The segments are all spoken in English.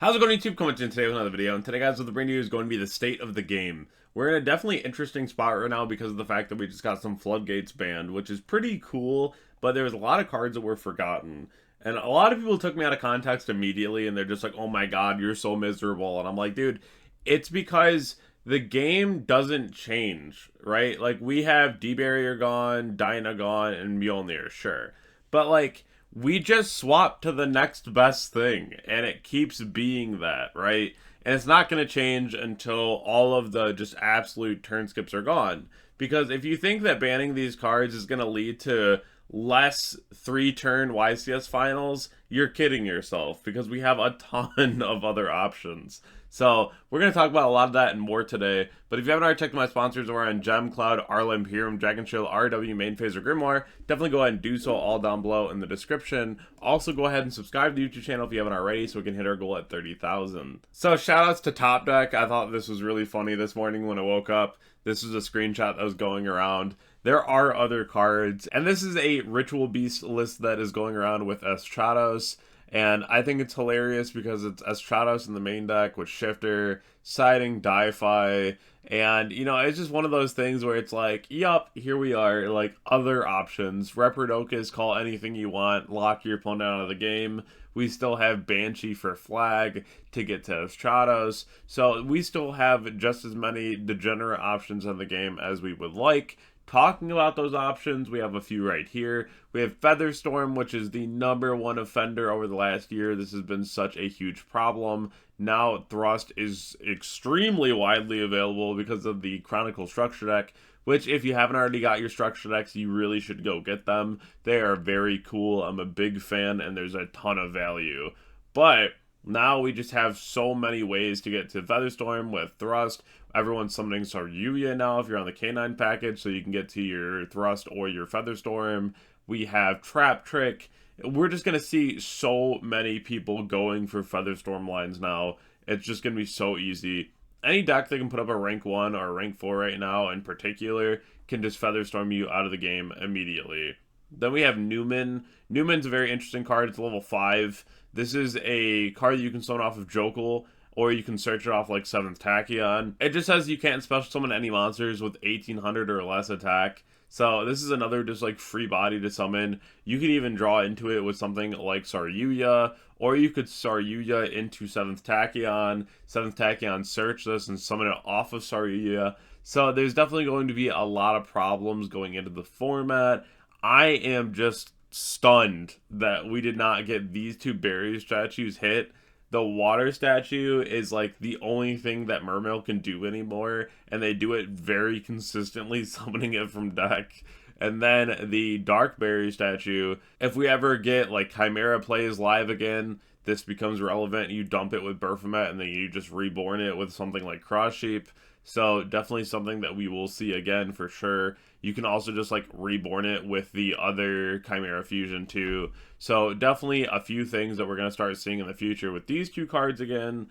How's it going, YouTube? Coming to today with another video, and today, guys, what the brand new is going to be the state of the game. We're in a definitely interesting spot right now because of the fact that we just got some floodgates banned, which is pretty cool, but there's a lot of cards that were forgotten. And a lot of people took me out of context immediately, and they're just like, oh my god, you're so miserable. And I'm like, dude, it's because the game doesn't change, right? Like, we have D-Barrier gone, Dyna gone, and Mjolnir, sure. But, like, we just swap to the next best thing, and it keeps being that, right? And it's not going to change until all of the just absolute turn skips are gone. Because if you think that banning these cards is going to lead to less 3-turn YCS finals, you're kidding yourself, because we have a ton of other options. So we're going to talk about a lot of that and more today. But if you haven't already checked my sponsors over on Gem, Cloud, Arla, Imperium, Dragonshield, RW, MainPhaze, or Grimoire, definitely go ahead and do so all down below in the description. Also, go ahead and subscribe to the YouTube channel if you haven't already so we can hit our goal at 30,000. So shoutouts to Top Deck. I thought this was really funny this morning when I woke up. This was a screenshot that was going around. There are other cards, and this is a Ritual Beast list that is going around with Estrados. And I think it's hilarious because it's Estrados in the main deck with Shifter, Siding, Di-Fi, and, you know, it's just one of those things where it's like, yup, here we are, like, other options. Reprodocus, call anything you want, lock your opponent out of the game. We still have Banshee for flag to get to Estrados. So we still have just as many degenerate options in the game as we would like. Talking about those options, we have a few right here. We have Featherstorm, which is the #1 offender over the last year. This has been such a huge problem. Now Thrust is extremely widely available because of the Chronicle Structure deck, which if you haven't already got your Structure decks, you really should go get them. They are very cool. I'm a big fan, and there's a ton of value. But now we just have so many ways to get to Featherstorm with Thrust. Everyone's summoning Saryuya now if you're on the K9 package, so you can get to your Thrust or your Featherstorm. We have Trap Trick. We're just going to see so many people going for Featherstorm lines now. It's just going to be so easy. Any deck that can put up a rank 1 or a rank 4 right now in particular can just Featherstorm you out of the game immediately. Then we have Newman. Newman's a very interesting card. It's level 5. This is a card that you can summon off of Jokel, or you can search it off like 7th Tachyon. It just says you can't special summon any monsters with 1800 or less attack. So this is another just like free body to summon. You could even draw into it with something like Saryuya, or you could Saryuya into 7th Tachyon. 7th Tachyon search this and summon it off of Saryuya. So there's definitely going to be a lot of problems going into the format. I am just stunned that we did not get these two barrier statues hit. The water statue is like the only thing that Mermail can do anymore, and they do it very consistently, summoning it from deck. And then the dark barrier statue, if we ever get like Chimera plays live again, this becomes relevant. You dump it with Baphomet, and then you just reborn it with something like Cross Sheep. So definitely something that we will see again for sure. You can also just like reborn it with the other Chimera Fusion too. So definitely a few things that we're going to start seeing in the future with these two cards again.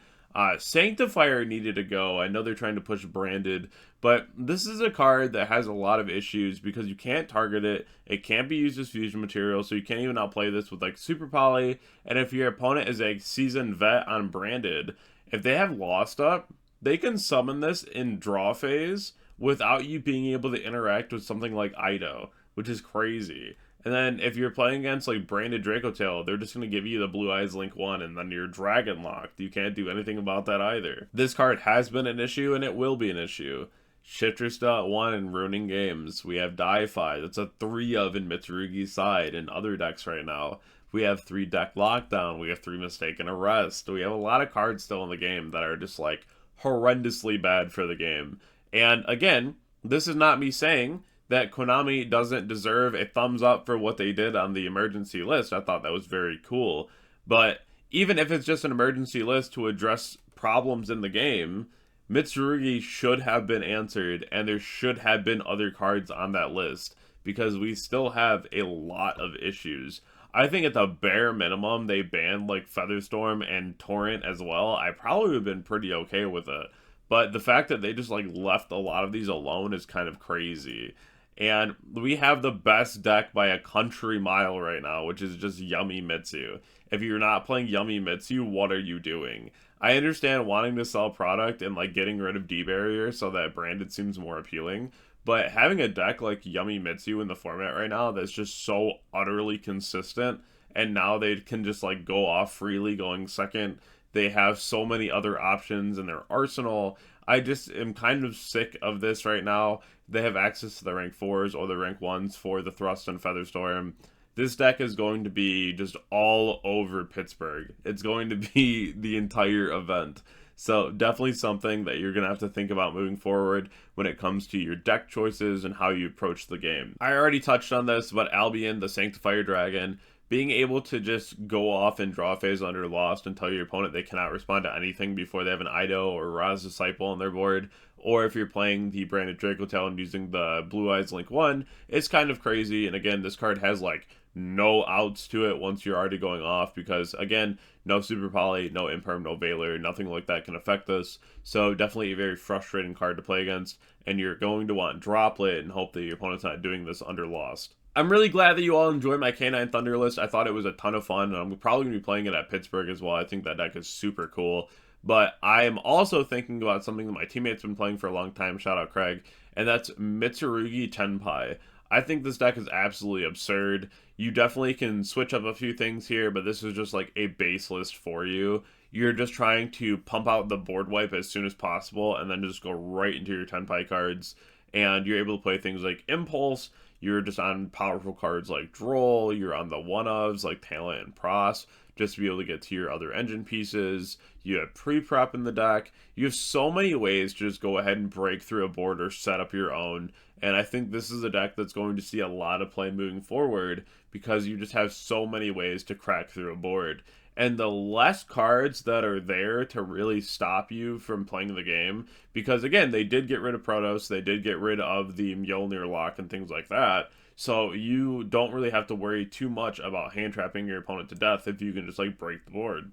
Sanctifier needed to go. I know they're trying to push branded, but this is a card that has a lot of issues because you can't target it. It can't be used as fusion material, so you can't even outplay this with like Super Poly. And if your opponent is a seasoned vet on branded, if they have Lost Up, they can summon this in draw phase without you being able to interact with something like Ido, which is crazy. And then if you're playing against like branded Dracotail, they're just going to give you the Blue Eyes Link 1 and then you're Dragon Locked. You can't do anything about that either. This card has been an issue and it will be an issue. Shifter Stat 1 in Ruining Games. We have Di-Fi. That's a 3 of in Mitsurugi's side and other decks right now. We have 3 Deck Lockdown. We have 3 Mistaken Arrest. We have a lot of cards still in the game that are just like horrendously bad for the game. And again, this is not me saying that Konami doesn't deserve a thumbs up for what they did on the emergency list. I thought that was very cool. But even if it's just an emergency list to address problems in the game, Mitsurugi should have been answered, and there should have been other cards on that list because we still have a lot of issues. I think at the bare minimum, they banned like Featherstorm and Torrent as well. I probably would have been pretty okay with it. But the fact that they just like left a lot of these alone is kind of crazy. And we have the best deck by a country mile right now, which is just Yummy Mitsu. If you're not playing Yummy Mitsu, what are you doing? I understand wanting to sell product and like getting rid of D barrier so that branded seems more appealing, but having a deck like Yummy Mitsu in the format right now that's just so utterly consistent, and now they can just like go off freely going second. They have so many other options in their arsenal. I just am kind of sick of this right now. They have access to the rank 4s or the rank 1s for the Thrust and Featherstorm. This deck is going to be just all over Pittsburgh. It's going to be the entire event. So definitely something that you're going to have to think about moving forward when it comes to your deck choices and how you approach the game. I already touched on this, but Albion, the Sanctifier Dragon, being able to just go off and draw phase under Lost and tell your opponent they cannot respond to anything before they have an Ido or Raz Disciple on their board, or if you're playing the branded Dracotail and using the Blue Eyes Link 1, it's kind of crazy. And again, this card has like no outs to it once you're already going off because, again, no Super Poly, no Imperium, no Valor, nothing like that can affect this. So definitely a very frustrating card to play against, and you're going to want Droplet and hope that your opponent's not doing this under Lost. I'm really glad that you all enjoyed my K9 Thunder list. I thought it was a ton of fun, and I'm probably going to be playing it at Pittsburgh as well. I think that deck is super cool. But I am also thinking about something that my teammate's been playing for a long time, shout out Craig, and that's Mitsurugi Tenpai. I think this deck is absolutely absurd. You definitely can switch up a few things here, but this is just like a base list for you. You're just trying to pump out the board wipe as soon as possible and then just go right into your Tenpai cards. And you're able to play things like Impulse. You're just on powerful cards like Droll. You're on the one-ofs like Talent and Pros, just to be able to get to your other engine pieces. You have pre-prep in the deck. You have so many ways to just go ahead and break through a board or set up your own. And I think this is a deck that's going to see a lot of play moving forward because you just have so many ways to crack through a board. And the less cards that are there to really stop you from playing the game, because again, they did get rid of Protoss, they did get rid of the Mjolnir lock and things like that, so you don't really have to worry too much about hand trapping your opponent to death if you can just like break the board.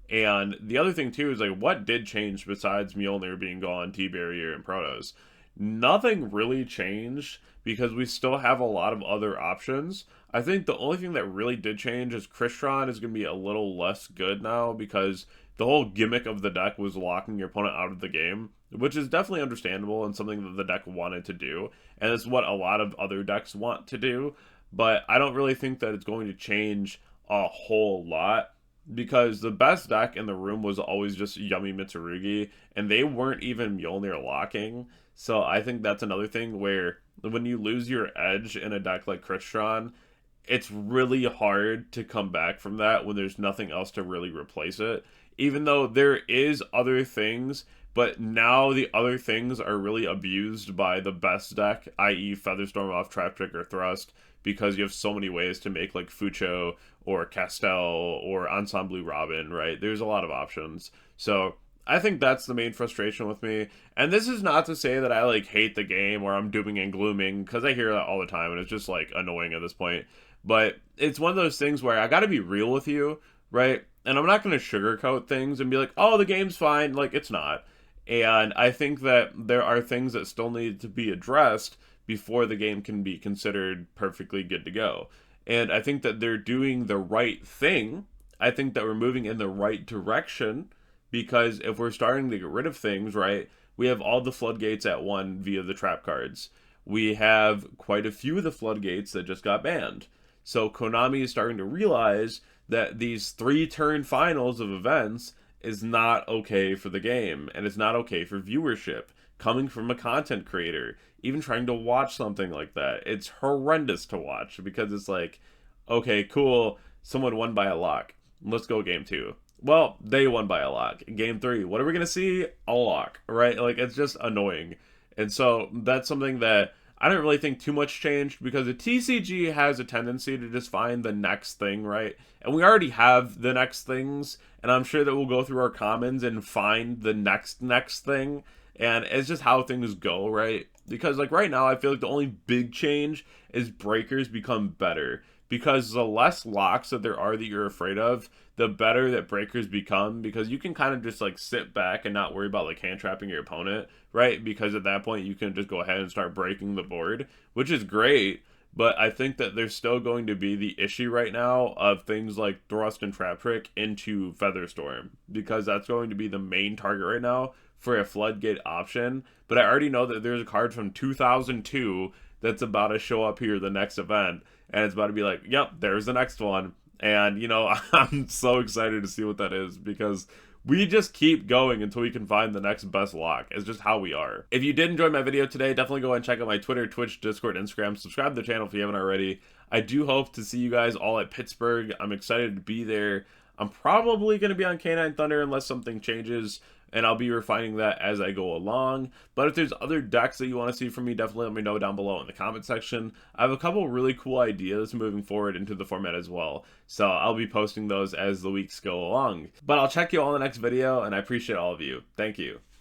And the other thing too is like, what did change besides Mjolnir being gone, T-Barrier, and Protoss? Nothing really changed because we still have a lot of other options. I think the only thing that really did change is Crystron is going to be a little less good now because the whole gimmick of the deck was locking your opponent out of the game, which is definitely understandable and something that the deck wanted to do, and it's what a lot of other decks want to do, but I don't really think that it's going to change a whole lot because the best deck in the room was always just Yummy Mitsurugi, and they weren't even Mjolnir locking. So I think that's another thing where when you lose your edge in a deck like Crystron, it's really hard to come back from that when there's nothing else to really replace it. Even though there is other things, but now the other things are really abused by the best deck, i.e. Featherstorm off Trap Trick or Thrust, because you have so many ways to make like Fucho or Castel or Ensemble Robin, right? There's a lot of options. So I think that's the main frustration with me. And this is not to say that I like hate the game or I'm dooming and glooming, because I hear that all the time and it's just like annoying at this point. But it's one of those things where I got to be real with you, right? And I'm not going to sugarcoat things and be like, oh, the game's fine. Like, it's not. And I think that there are things that still need to be addressed before the game can be considered perfectly good to go. And I think that they're doing the right thing. I think that we're moving in the right direction, because if we're starting to get rid of things, right, we have all the floodgates at 1 via the trap cards. We have quite a few of the floodgates that just got banned. So Konami is starting to realize that these 3-turn finals of events is not okay for the game, and it's not okay for viewership. Coming from a content creator, even trying to watch something like that, it's horrendous to watch, because it's like, okay, cool, someone won by a lock. Let's go game 2. Well, they won by a lock. Game 3, what are we going to see? A lock, right? Like, it's just annoying. And so that's something that I don't really think too much changed, because the TCG has a tendency to just find the next thing, right? And we already have the next things, and I'm sure that we'll go through our commons and find the next thing, and it's just how things go, right? Because like right now, I feel like the only big change is breakers become better, because the less locks that there are that you're afraid of, the better that breakers become, because you can kind of just like sit back and not worry about like hand trapping your opponent, right? Because at that point you can just go ahead and start breaking the board, which is great. But I think that there's still going to be the issue right now of things like Thrust and Trap Trick into Featherstorm, because that's going to be the main target right now for a Floodgate option. But I already know that there's a card from 2002 that's about to show up here the next event, and it's about to be like, yep, there's the next one. And, you know, I'm so excited to see what that is, because we just keep going until we can find the next best lock. It's just how we are. If you did enjoy my video today, definitely go and check out my Twitter, Twitch, Discord, Instagram. Subscribe to the channel if you haven't already. I do hope to see you guys all at Pittsburgh. I'm excited to be there. I'm probably going to be on K9 Thunder unless something changes, and I'll be refining that as I go along. But if there's other decks that you want to see from me, definitely let me know down below in the comment section. I have a couple really cool ideas moving forward into the format as well, so I'll be posting those as the weeks go along. But I'll check you all in the next video, and I appreciate all of you. Thank you.